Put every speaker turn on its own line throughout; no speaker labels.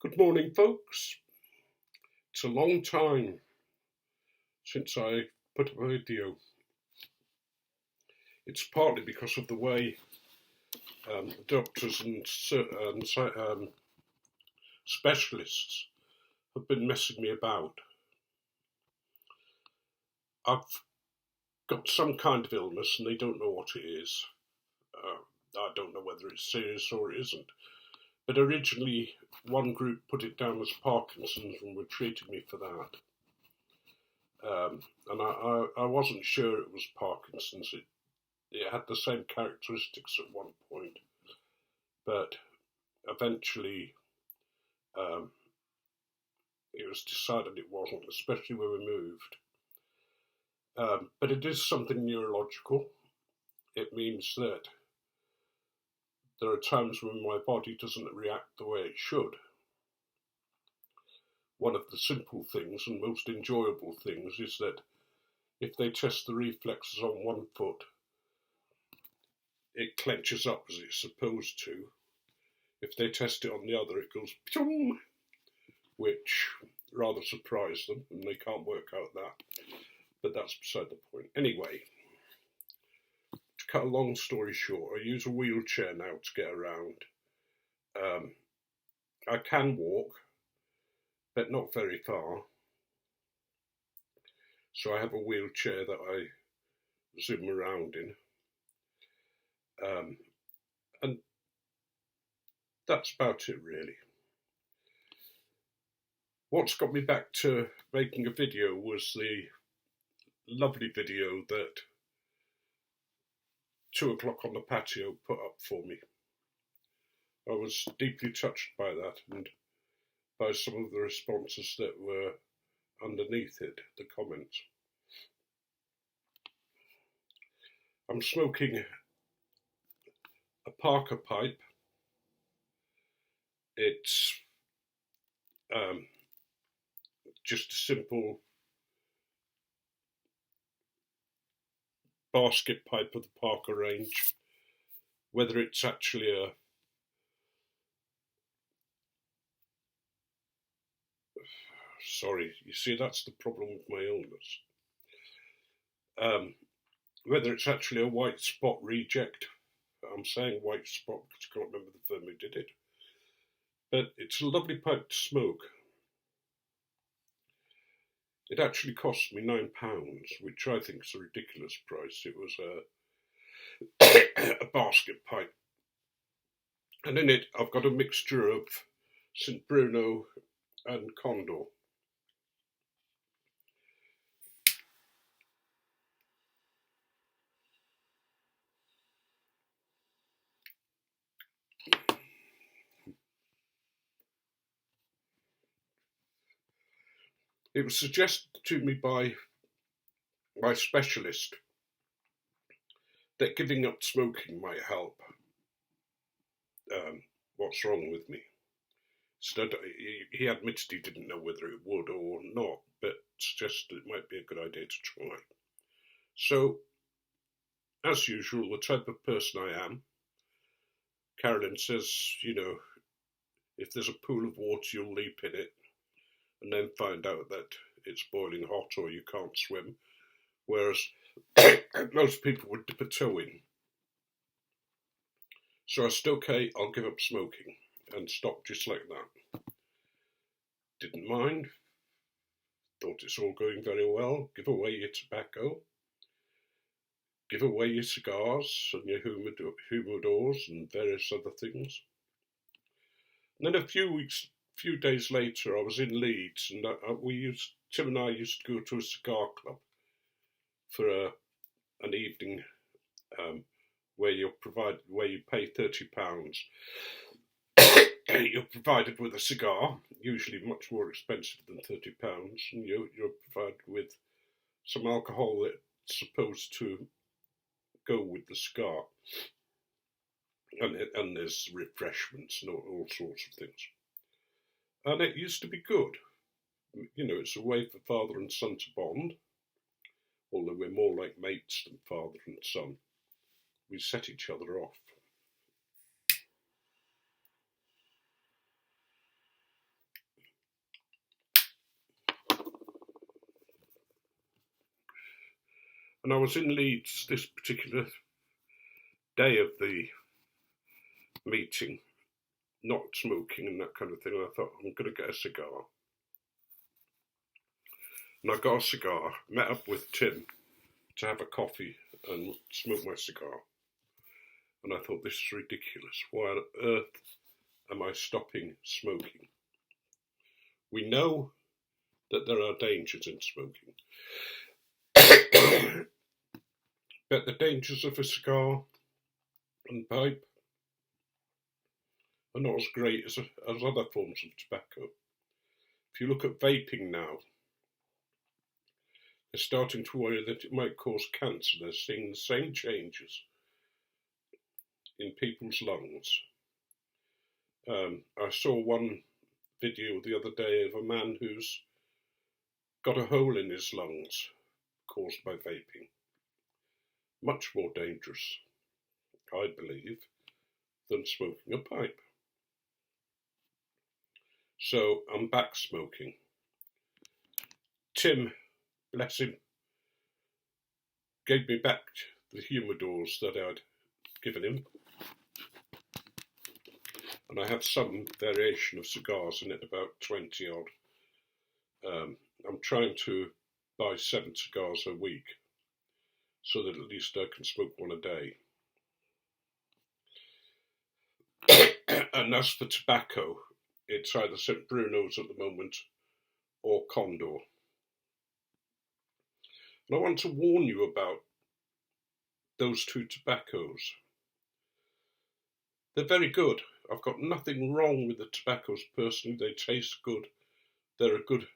Good morning, folks. It's a long time since I put up a video. It's partly because of the way doctors and specialists have been messing me about. I've got some kind of illness and they don't know what it is. I don't know whether it's serious or it isn't. But originally, one group put it down as Parkinson's and were treating me for that. And I wasn't sure it was Parkinson's. It had the same characteristics at one point, but eventually it was decided it wasn't, especially when we moved. But it is something neurological. It means that there are times when my body doesn't react the way it should. One of the simple things and most enjoyable things is that if they test the reflexes on one foot, it clenches up as it's supposed to. If they test it on the other, it goes pshum, which rather surprised them, and they can't work out that. But that's beside the point. Anyway, to cut a long story short, I use a wheelchair now to get around. I can walk, but not very far. So I have a wheelchair that I zoom around in. And that's about it, really. What's got me back to making a video was the lovely video that 2 o'clock on the patio put up for me. I was deeply touched by that and by some of the responses that were underneath it, the comments. I'm smoking a Parker pipe. It's just a simple basket pipe of the Parker range. Whether it's actually a you see, that's the problem with my illness. Whether it's actually a white spot reject, I'm saying white spot because I can't remember the firm who did it, but it's a lovely pipe to smoke. It actually cost me £9, which I think is a ridiculous price. It was a basket pipe, and in it I've got a mixture of St Bruno and Condor. It was suggested to me by my specialist that giving up smoking might help. What's wrong with me? So he admitted he didn't know whether it would or not, but suggested it might be a good idea to try. So, as usual, the type of person I am, Carolyn says, if there's a pool of water, you'll leap in it and then find out that it's boiling hot or you can't swim, whereas most people would dip a toe in. So I said, okay, I'll give up smoking, and stop just like that. Didn't mind, thought it's all going very well. Give away your tobacco, give away your cigars and your humidors and various other things. And then a few days later, I was in Leeds, and Tim and I used to go to a cigar club for an evening where you pay £30. You're provided with a cigar, usually much more expensive than £30, and you're provided with some alcohol that's supposed to go with the cigar, and there's refreshments and all sorts of things. And it used to be good. It's a way for father and son to bond, although we're more like mates than father and son. We set each other off. And I was in Leeds this particular day of the meeting, not smoking and that kind of thing, and I thought, I'm going to get a cigar. And I got a cigar, met up with Tim to have a coffee and smoke my cigar. And I thought, this is ridiculous. Why on earth am I stopping smoking? We know that there are dangers in smoking. But the dangers of a cigar and pipe are not as great as other forms of tobacco. If you look at vaping now, they're starting to worry that it might cause cancer. They're seeing the same changes in people's lungs. I saw one video the other day of a man who's got a hole in his lungs caused by vaping. Much more dangerous, I believe, than smoking a pipe. So I'm back smoking. Tim, bless him, gave me back the humidors that I'd given him. And I have some variation of cigars in it, about 20 odd. I'm trying to buy 7 cigars a week so that at least I can smoke one a day. And as for tobacco, it's either St. Bruno's at the moment or Condor. And I want to warn you about those 2 tobaccos. They're very good. I've got nothing wrong with the tobaccos personally. They taste good. They're a good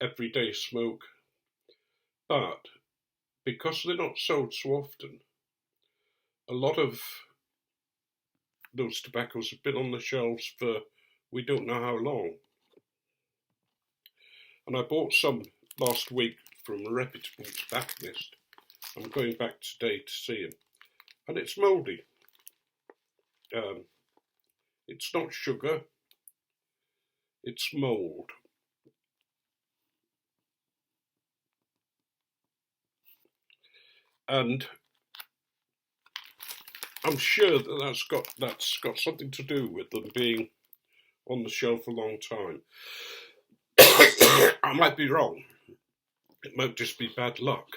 everyday smoke. But because they're not sold so often, a lot of those tobaccos have been on the shelves for we don't know how long. And I bought some last week from a reputable tobacconist. I'm going back today to see him. And it's mouldy. It's not sugar, it's mould. And I'm sure that that's got something to do with them being on the shelf a long time. I might be wrong. It might just be bad luck.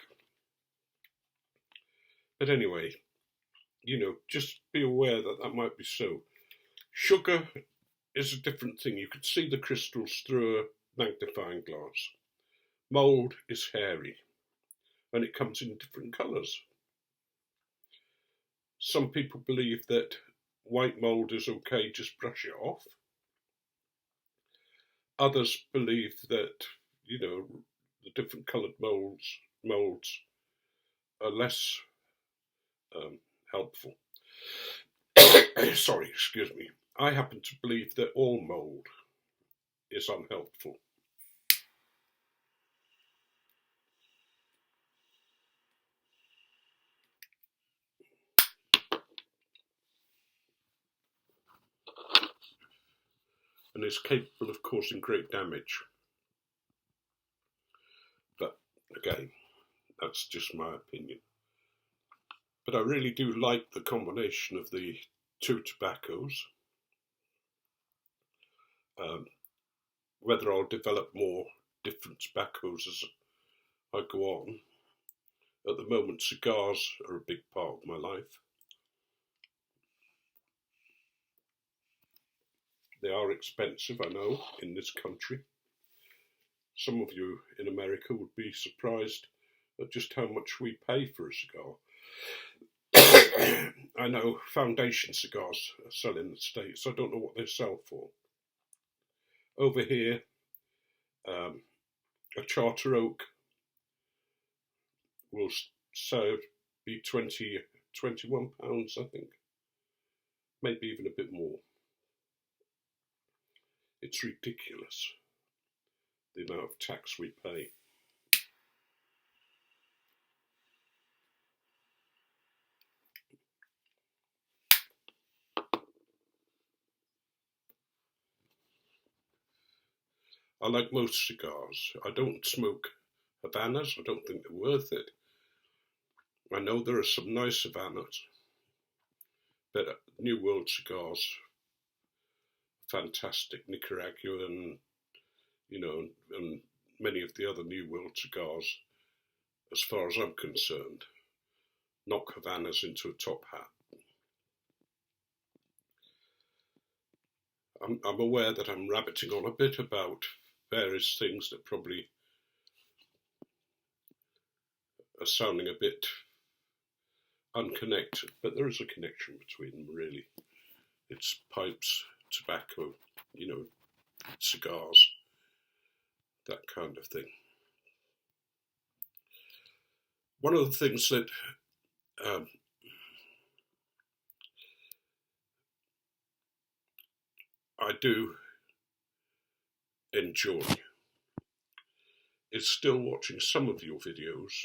But anyway, just be aware that that might be so. Sugar is a different thing. You could see the crystals through a magnifying glass. Mould is hairy, and it comes in different colours. Some people believe that white mould is okay, just brush it off. Others believe that, the different coloured moulds are less helpful. Sorry, excuse me. I happen to believe that all mould is unhelpful. And is capable of causing great damage. But again, that's just my opinion. But I really do like the combination of the 2 tobaccos. Whether I'll develop more different tobaccos as I go on. At the moment, cigars are a big part of my life. They are expensive, I know, in this country. Some of you in America would be surprised at just how much we pay for a cigar. I know foundation cigars sell in the States. I don't know what they sell for. Over here, a Charter Oak will be £21, I think. Maybe even a bit more. It's ridiculous, the amount of tax we pay. I like most cigars. I don't smoke Havanas. I don't think they're worth it. I know there are some nice Havanas, but New World cigars, fantastic. Nicaraguan, and many of the other New World cigars, as far as I'm concerned, knock Havanas into a top hat. I'm aware that I'm rabbiting on a bit about various things that probably are sounding a bit unconnected, but there is a connection between them, really. It's pipes, tobacco, cigars, that kind of thing. One of the things that I do enjoy is still watching some of your videos.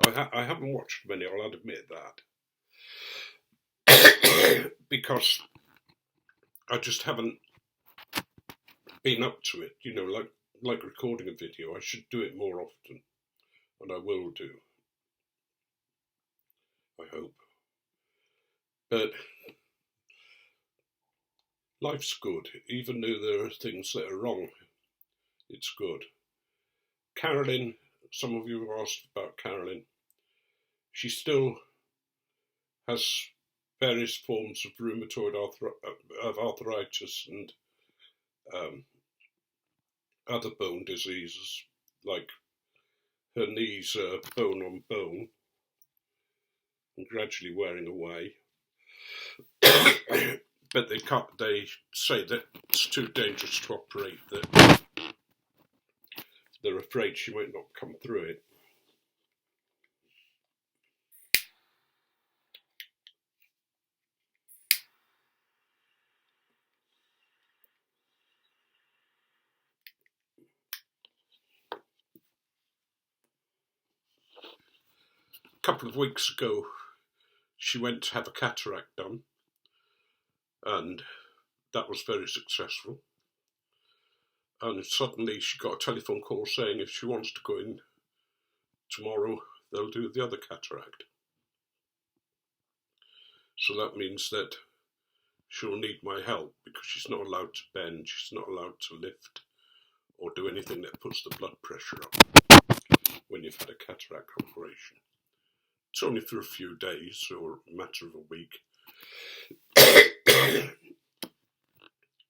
I haven't watched many, I'll admit that, because I just haven't been up to it. Like recording a video, I should do it more often, and I will do, I hope. But life's good, even though there are things that are wrong, it's good. Carolyn, some of you have asked about Carolyn. She still has various forms of rheumatoid arthritis and other bone diseases, like her knees are bone on bone and gradually wearing away. But they say that it's too dangerous to operate, that they're afraid she might not come through it. A couple of weeks ago, she went to have a cataract done, and that was very successful. And suddenly she got a telephone call saying if she wants to go in tomorrow, they'll do the other cataract. So that means that she'll need my help, because she's not allowed to bend, she's not allowed to lift or do anything that puts the blood pressure up when you've had a cataract operation. It's only for a few days or a matter of a week.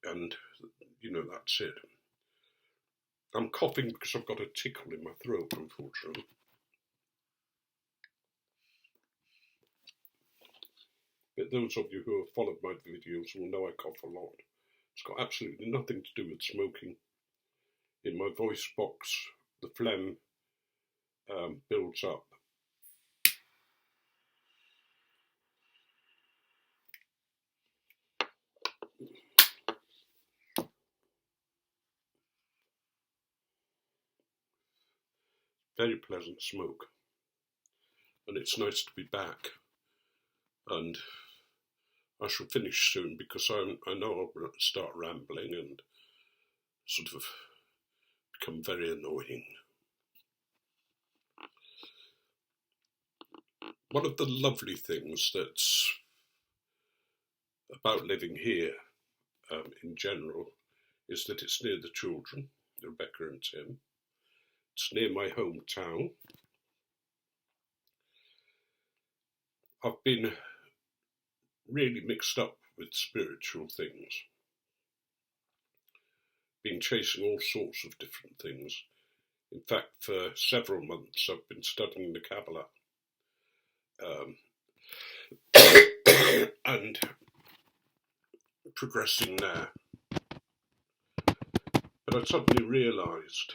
And, that's it. I'm coughing because I've got a tickle in my throat, unfortunately. But those of you who have followed my videos will know I cough a lot. It's got absolutely nothing to do with smoking. In my voice box, the phlegm builds up. Very pleasant smoke, and it's nice to be back. And I shall finish soon, because I know I'll start rambling and sort of become very annoying. One of the lovely things that's about living here in general is that it's near the children, Rebecca and Tim. It's near my hometown. I've been really mixed up with spiritual things. Been chasing all sorts of different things. In fact, for several months I've been studying the Kabbalah. And progressing there. But I suddenly realised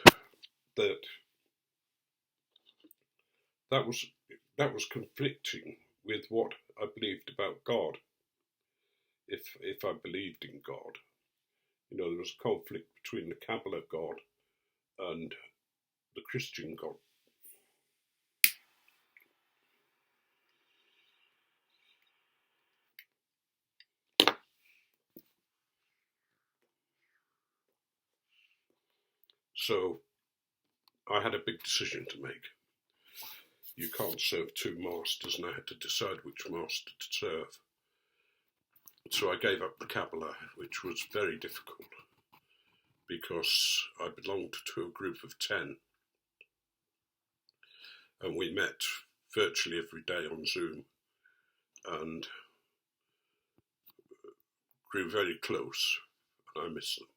that that was conflicting with what I believed about God. If I believed in God, there was a conflict between the Kabbalah God and the Christian God. So I had a big decision to make. you can't serve two masters, and I had to decide which master to serve. So I gave up the Kabbalah, which was very difficult, because I belonged to a group of 10, and we met virtually every day on Zoom, and grew very close, and I miss them,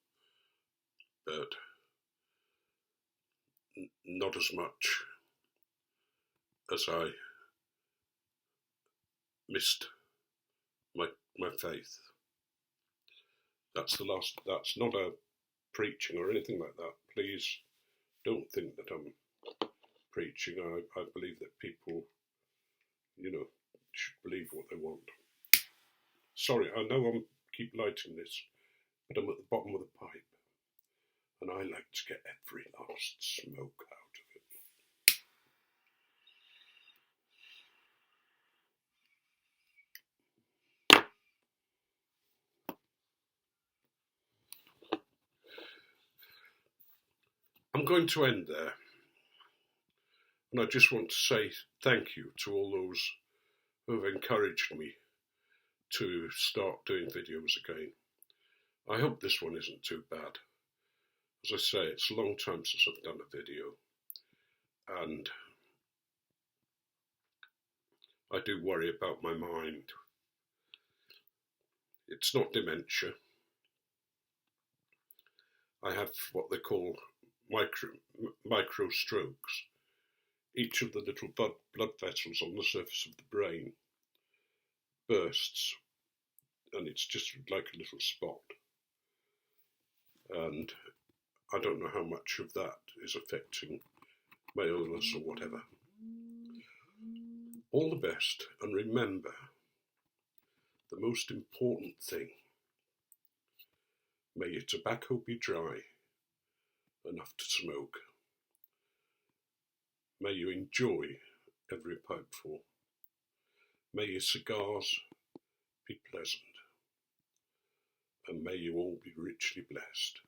but not as much as I missed my faith. That's not a preaching or anything like that. Please don't think that I'm preaching. I believe that people, should believe what they want. Sorry, I know I keep lighting this, but I'm at the bottom of the pipe, and I like to get every last smoke out of it. I'm going to end there, and I just want to say thank you to all those who have encouraged me to start doing videos again. I hope this one isn't too bad. As I say, it's a long time since I've done a video, and I do worry about my mind. It's not dementia. I have what they call micro strokes. Each of the little blood vessels on the surface of the brain bursts, and it's just like a little spot. And I don't know how much of that is affecting my illness or whatever. All the best, and remember, the most important thing: may your tobacco be dry enough to smoke. May you enjoy every pipeful. May your cigars be pleasant, and may you all be richly blessed.